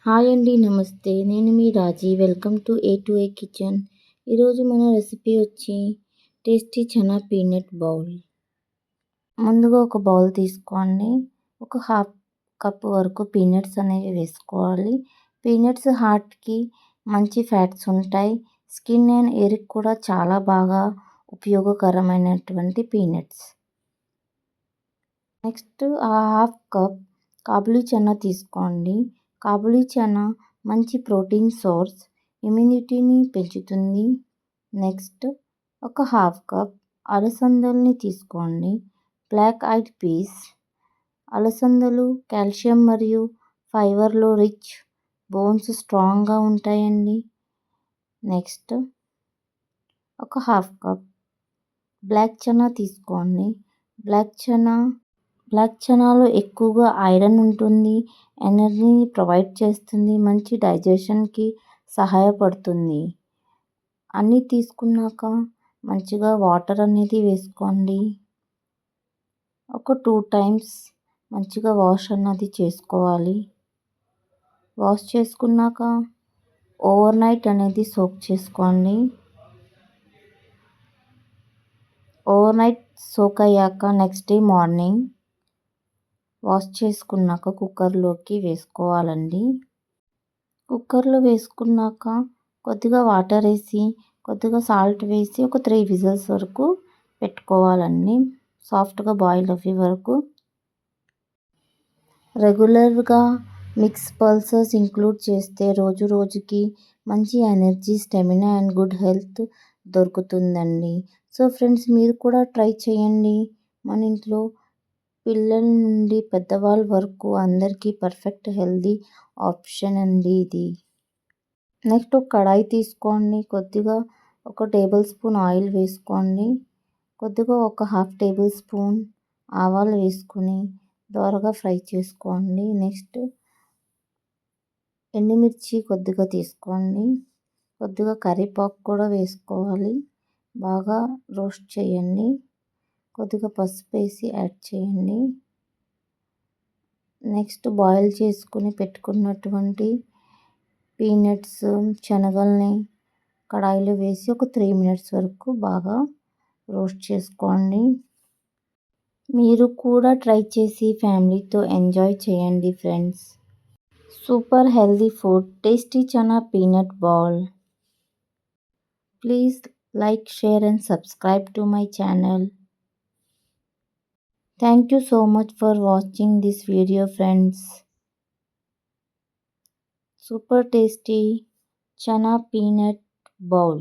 Hi అండి. నమస్తే. నేను మీ Raji. Welcome to a kitchen. ఈరోజు మన రెసిపీ వచ్చి టేస్టీ చనా పీనట్ బౌల్. ముందుగా ఒక బౌల్ తీసుకోండి. ఒక హాఫ్ కప్ వరకు పీనట్స్ అనేవి వేసుకోవాలి. పీనట్స్ హార్ట్కి మంచి ఫ్యాట్స్ ఉంటాయి. స్కిన్ అండ్ ఎయిర్కి కూడా చాలా బాగా ఉపయోగకరమైనటువంటి పీనట్స్. నెక్స్ట్ హాఫ్ కప్ కాబులి చనా తీసుకోండి. కాబులి చనా మంచి ప్రోటీన్ సోర్స్, ఇమ్యూనిటీని పెంచుతుంది. నెక్స్ట్ ఒక హాఫ్ కప్ అలసందల్ని తీసుకోండి. Black eyed peas. అలసందలు కాల్షియం మరియు ఫైబర్లో రిచ్, బోన్స్ స్ట్రాంగ్గా ఉంటాయండి. నెక్స్ట్ ఒక హాఫ్ కప్ బ్లాక్ చనా తీసుకోండి. బ్లాక్ చనాలో ఎక్కువగా ఐరన్ ఉంటుంది. ఎనర్జీని ప్రొవైడ్ చేస్తుంది. మంచి డైజెషన్కి సహాయపడుతుంది. అన్నీ తీసుకున్నాక మంచిగా వాటర్ అనేది వేసుకోండి. ఒక 2 టైమ్స్ మంచిగా వాష్ అన్నది చేసుకోవాలి. వాష్ చేసుకున్నాక ఓవర్ నైట్ అనేది సోక్ చేసుకోండి. ఓవర్ నైట్ సోక్ అయ్యాక నెక్స్ట్ డే మార్నింగ్ వాష్ చేసుకున్నాక కుక్కర్లోకి వేసుకోవాలండి. కుక్కర్లో వేసుకున్నాక కొద్దిగా వాటర్ వేసి, కొద్దిగా సాల్ట్ వేసి ఒక 3 విజిల్స్ వరకు పెట్టుకోవాలండి. సాఫ్ట్గా బాయిల్ అయ్యే వరకు. రెగ్యులర్గా మిక్స్ పల్సెస్ ఇంక్లూడ్ చేస్తే రోజు రోజుకి మంచి energy, stamina and good health దొరుకుతుందండి. సో ఫ్రెండ్స్, మీరు కూడా ట్రై చేయండి. మన ఇంట్లో పిల్లల నుండి పెద్దవాళ్ళ వరకు అందరికీ పర్ఫెక్ట్ హెల్తీ ఆప్షన్ అండి ఇది. నెక్స్ట్ ఒక కడాయి తీసుకోండి. కొద్దిగా ఒక టేబుల్ స్పూన్ ఆయిల్ వేసుకోండి. కొద్దిగా ఒక హాఫ్ టేబుల్ స్పూన్ ఆవాలు వేసుకుని దోరగా ఫ్రై చేసుకోండి. నెక్స్ట్ ఎండుమిర్చి కొద్దిగా తీసుకోండి. కొద్దిగా కరివేపాకు కూడా వేసుకోవాలి. బాగా రోస్ట్ చేయండి. కొద్దిగా పసుపు వేసి యాడ్ చేయండి. నెక్స్ట్ బాయిల్ చేసుకుని పెట్టుకున్నటువంటి పీనట్స్, శనగల్ని కడాయిలో వేసి ఒక 3 మినిట్స్ వరకు బాగా రోస్ట్ చేసుకోండి. మీరు కూడా ట్రై చేసి ఫ్యామిలీతో ఎంజాయ్ చేయండి friends. Super healthy food, tasty chana peanut bowl. Please like, share and subscribe to my channel. Thank you so much for watching this video friends. Super tasty chana peanut bowl.